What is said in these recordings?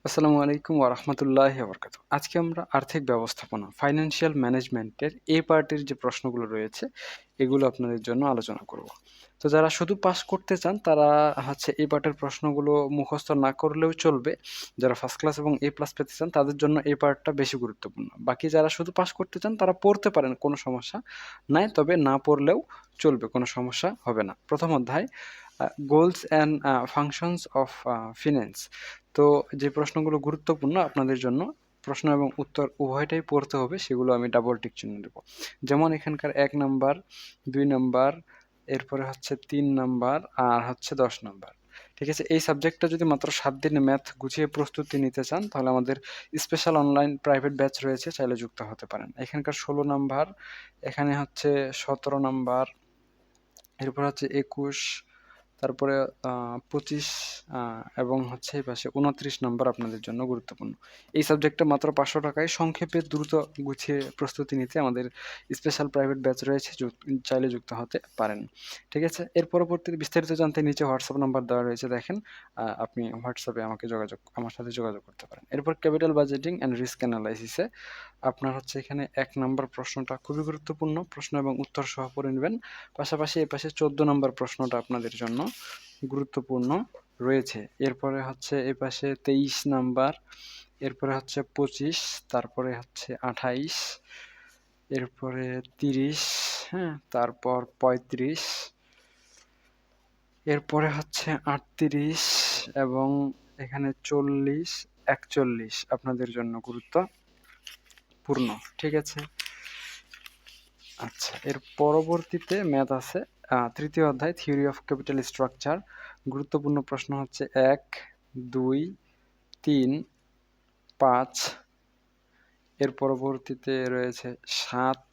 আসসালামু আলাইকুম ওয়া রাহমাতুল্লাহি ওয়া বারাকাতুহু। আজকে আমরা আর্থিক ব্যবস্থাপনা, ফাইন্যান্সিয়াল ম্যানেজমেন্টের এ পার্টের যে প্রশ্নগুলো রয়েছে, এগুলো আপনাদের জন্য আলোচনা করব। তো যারা শুধু পাস করতে চান, তারা হচ্ছে এই পার্টের প্রশ্নগুলো মুখস্থ না করলেও চলবে। যারা ফার্স্ট ক্লাস এবং এ প্লাস পেতে চান, তাদের জন্য এই পার্টটা বেশি গুরুত্বপূর্ণ। বাকি যারা শুধু পাস করতে চান, তারা পড়তে পারেন, কোনো সমস্যা নাই। তবে না পড়লেও চলবে, কোনো সমস্যা হবে না। প্রথম অধ্যায়, goals and functions of finance. তো যে প্রশ্নগুলো গুরুত্বপূর্ণ আপনাদের জন্য, প্রশ্ন এবং উত্তর উভয়টাই পড়তে হবে, সেগুলো আমি ডাবল টিক চিহ্ন দেবো। যেমন এখানকার ১ নাম্বার, ২ নাম্বার, এরপরে হচ্ছে ৩ নাম্বার আর হচ্ছে ১০ নাম্বার। ঠিক আছে? এই সাবজেক্টটা যদি মাত্র ৭ দিনে ম্যাথ গুছিয়ে প্রস্তুতি নিতে চান, তাহলে আমাদের স্পেশাল অনলাইন প্রাইভেট ব্যাচ রয়েছে, চাইলে যুক্ত হতে পারেন। এখানকার ১৬ নাম্বার, এখানে হচ্ছে ১৭ নাম্বার, এরপর হচ্ছে ২১, তারপরে ২৫, এবং হচ্ছে এই পাশে ২৯ নম্বর আপনাদের জন্য গুরুত্বপূর্ণ। এই সাবজেক্টটা মাত্র ৫০০ টাকায় সংক্ষেপে দ্রুত গুছিয়ে প্রস্তুতি নিতে আমাদের স্পেশাল প্রাইভেট ব্যাচ রয়েছে, চাইলে যুক্ত হতে পারেন। ঠিক আছে? এর পরবর্তীতে বিস্তারিত জানতে নিচে হোয়াটসঅ্যাপ নাম্বার দেওয়া রয়েছে, দেখেন। আপনি হোয়াটসঅ্যাপে আমার সাথে যোগাযোগ করতে পারেন। এরপর ক্যাপিটাল বাজেটিং অ্যান্ড রিস্ক অ্যানালাইসিসে আপনার হচ্ছে এখানে ১ নাম্বার প্রশ্নটা খুবই গুরুত্বপূর্ণ। প্রশ্ন এবং উত্তর সহ পড়ে নিবেন। পাশাপাশি এপাশে ১৪ নম্বর প্রশ্নটা আপনাদের জন্য গুরুত্বপূর্ণ রয়েছে। এরপরে হচ্ছে এপাশে ২৩ নাম্বার, এরপরে হচ্ছে ২৫, তারপরে হচ্ছে ২৮, এরপরে ৩০, হ্যাঁ? তারপর ৩৫, এরপরে হচ্ছে ৩৮ এবং এখানে ৪০, ৪১ আপনাদের জন্য গুরুত্বপূর্ণ। ঠিক আছে? আচ্ছা, এর পরবর্তীতে ম্যাথ আছে। ৩য় অধ্যায়, থিওরি অফ ক্যাপিটাল স্ট্রাকচার। গুরুত্বপূর্ণ প্রশ্ন হচ্ছে ১, ২, ৩, ৫, এর পরবর্তীতে রয়েছে ৭,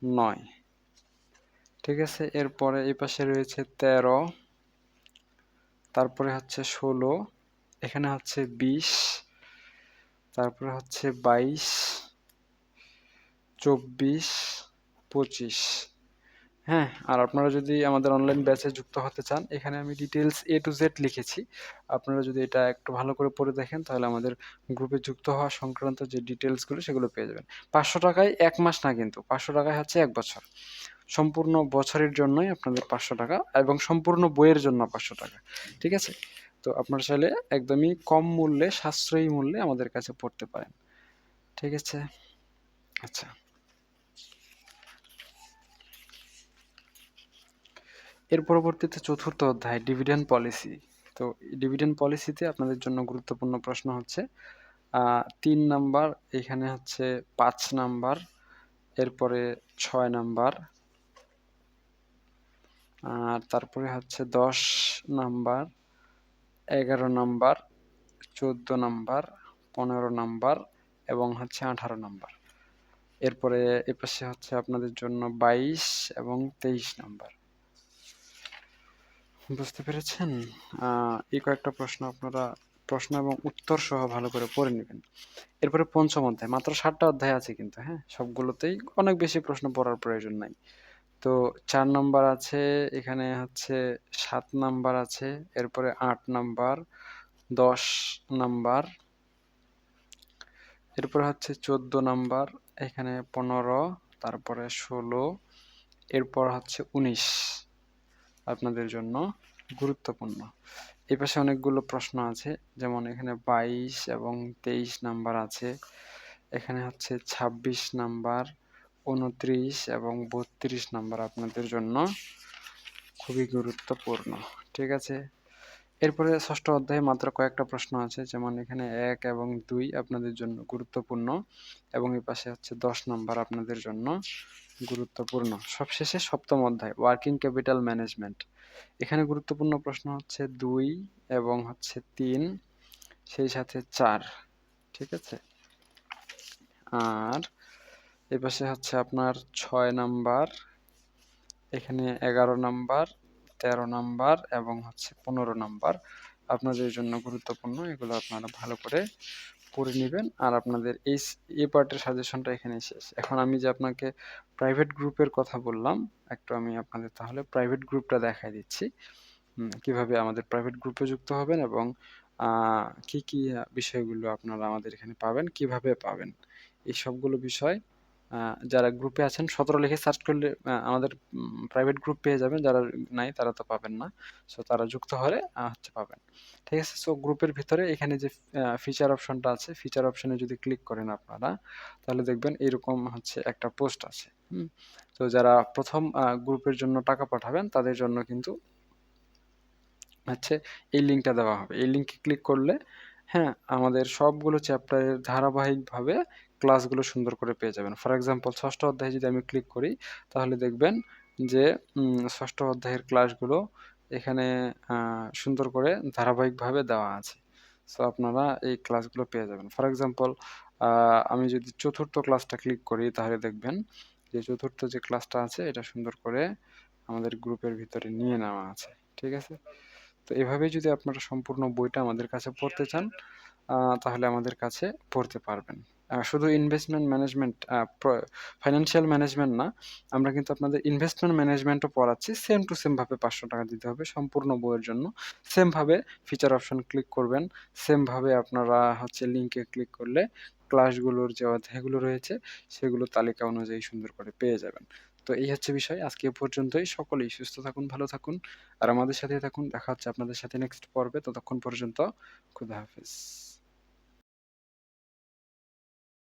৯। ঠিক আছে? এরপরে এই পাশে রয়েছে ১৩, তারপরে হচ্ছে ১৬, এখানে হচ্ছে ২০, তারপরে হচ্ছে ২২, ২৪, ২৫। হ্যাঁ, আর আপনারা যদি আমাদের অনলাইন ব্যাচে যুক্ত হতে চান, এখানে আমি ডিটেইলস A to Z লিখেছি। আপনারা যদি এটা একটু ভালো করে পড়ে দেখেন, তাহলে আমাদের গ্রুপে যুক্ত হওয়া সংক্রান্ত যে ডিটেইলসগুলো, সেগুলো পেয়ে যাবেন। ৫০০ টাকায় ১ মাস না কিন্তু, ৫০০ টাকায় হচ্ছে ১ বছর। সম্পূর্ণ বছরের জন্যই আপনাদের ৫০০ টাকা এবং সম্পূর্ণ বইয়ের জন্য ৫০০ টাকা। ঠিক আছে? তো আপনারা চাইলে একদমই কম মূল্যে, সাশ্রয়ী মূল্যে আমাদের কাছে পড়তে পারেন। ঠিক আছে? আচ্ছা। এর পরবর্তীতে ৪র্থ অধ্যায়, ডিভিডেন্ড পলিসি। তো ডিভিডেন্ড পলিসিতে আপনাদের জন্য গুরুত্বপূর্ণ প্রশ্ন হচ্ছে ৩ নাম্বার, এখানে হচ্ছে ৫ নাম্বার, এরপরে ৬ নাম্বার, আর তারপরে হচ্ছে ১০ নাম্বার, ১১ নাম্বার, ১৪ নাম্বার, ১৫ নাম্বার এবং হচ্ছে ১৮ নাম্বার। এরপরে এপাশে হচ্ছে আপনাদের জন্য ২২ এবং ২৩ নাম্বার। বুঝতে পেরেছেন? এই কয়েকটা প্রশ্ন আপনারা প্রশ্ন এবং উত্তর সহ ভালো করে পড়ে নিবেন। এরপরে ৫ম অধ্যায়, মাত্র ৭ টা অধ্যায় আছে কিন্তু, হ্যাঁ? সবগুলোতেই অনেক বেশি প্রশ্ন পড়ার প্রয়োজন নাই। তো ৪ নাম্বার আছে, এখানে হচ্ছে ৭ নাম্বার আছে, এরপরে ৮ নাম্বার, ১০ নাম্বার, এরপরে হচ্ছে ১৪ নাম্বার, এখানে ১৫, তারপরে ১৬, এরপর হচ্ছে ১৯ আপনাদের জন্য গুরুত্বপূর্ণ। এপাশে অনেকগুলো প্রশ্ন আছে, যেমন এখানে ২২ এবং ২৩ নাম্বার আছে, এখানে হচ্ছে ২৬ নাম্বার, ২৯ এবং ৩২ নাম্বার আপনাদের জন্য খুবই গুরুত্বপূর্ণ। ঠিক আছে? এরপরে ৬ষ্ঠ অধ্যায়ে মাত্র কয়েকটা প্রশ্ন আছে, যেমন এখানে ১ এবং ২ আপনাদের জন্য গুরুত্বপূর্ণ এবং এপাশে হচ্ছে ১০ নাম্বার আপনাদের জন্য গুরুত্বপূর্ণ। সবশেষে ৭ম অধ্যায়, ওয়ার্কিং ক্যাপিটাল ম্যানেজমেন্ট। এখানে গুরুত্বপূর্ণ প্রশ্ন হচ্ছে ২ এবং হচ্ছে ৩, সেই সাথে ৪। ঠিক আছে? আর এপাশে হচ্ছে আপনার ৬ নাম্বার, এখানে ১১ নাম্বার, ১৩ নাম্বার এবং হচ্ছে ১৫ নাম্বার আপনাদের জন্য গুরুত্বপূর্ণ। এগুলো আপনারা ভালো করে পড়ে নিবেন। আর আপনাদের এই পার্টের সাজেশনটা এখানেই শেষ। এখন আমি যে আপনাকে প্রাইভেট গ্রুপের কথা বললাম, একটু আমি আপনাদের তাহলে প্রাইভেট গ্রুপটা দেখায় দিচ্ছি। কিভাবে আমাদের প্রাইভেট গ্রুপে যুক্ত হবেন এবং কি কি বিষয়গুলো আপনারা আমাদের এখানে পাবেন, কিভাবে পাবেন, এই সবগুলো বিষয় যারা গ্রুপে আছেন 17 লিখে সার্চ করলে আমাদের প্রাইভেট গ্রুপ পেয়ে যাবেন। যারা নাই তারা তো পাবেন না। সো তারা যুক্ত হলে হচ্ছে পাবেন। ঠিক আছে? সো গ্রুপের ভিতরে এখানে যে ফিচার অপশনটা আছে, ফিচার অপশনে যদি ক্লিক করেন আপনারা, তাহলে দেখবেন এরকম হচ্ছে একটা পোস্ট আছে। তো যারা প্রথম গ্রুপের জন্য টাকা পাঠাবেন তাদের জন্য কিন্তু হচ্ছে এই লিঙ্কটা দেওয়া হবে। এই লিঙ্কে ক্লিক করলে হ্যাঁ, আমাদের সবগুলো চ্যাপ্টারের ধারাবাহিকভাবে ক্লাসগুলো সুন্দর করে পেয়ে যাবেন। ফর এক্সাম্পল ৬ষ্ঠ অধ্যায়ে যদি আমি ক্লিক করি, তাহলে দেখবেন যে ৬ষ্ঠ অধ্যায়ের ক্লাসগুলো এখানে সুন্দর করে ধারাবাহিকভাবে দেওয়া আছে। সো আপনারা এই ক্লাসগুলো পেয়ে যাবেন। ফর এক্সাম্পল আমি যদি ৪র্থ ক্লাসটা ক্লিক করি, তাহলে দেখবেন যে ৪র্থ যে ক্লাসটা আছে এটা সুন্দর করে আমাদের গ্রুপের ভিতরে নিয়ে নেওয়া আছে। ঠিক আছে? তো এভাবেই যদি আপনারা সম্পূর্ণ বইটা আমাদের কাছে পড়তে চান, তাহলে আমাদের কাছে পড়তে পারবেন। শুধু ইনভেস্টমেন্ট ম্যানেজমেন্ট, ফাইন্যান্সিয়াল ম্যানেজমেন্ট না, আমরা কিন্তু আপনাদের ইনভেস্টমেন্ট ম্যানেজমেন্টও পড়াচ্ছি। সেম টু সেম ভাবে ৳৫০০ দিতে হবে সম্পূর্ণ বইয়ের জন্য। সেম ভাবে ফিচার অপশন ক্লিক করবেন। সেম ভাবে আপনারা হচ্ছে লিংকে ক্লিক করলে ক্লাসগুলোর যে অধ্যায়গুলো রয়েছে সেগুলো তালিকা অনুযায়ী সুন্দর করে পেয়ে যাবেন। তো এই হচ্ছে বিষয়। আজকে এ পর্যন্তই। সকলেই সুস্থ থাকুন, ভালো থাকুন। আর আমাদের সাথেই থাকুন। দেখা হচ্ছে আপনাদের সাথে নেক্সট পর্বে। ততক্ষণ পর্যন্ত খোদা হাফেজ।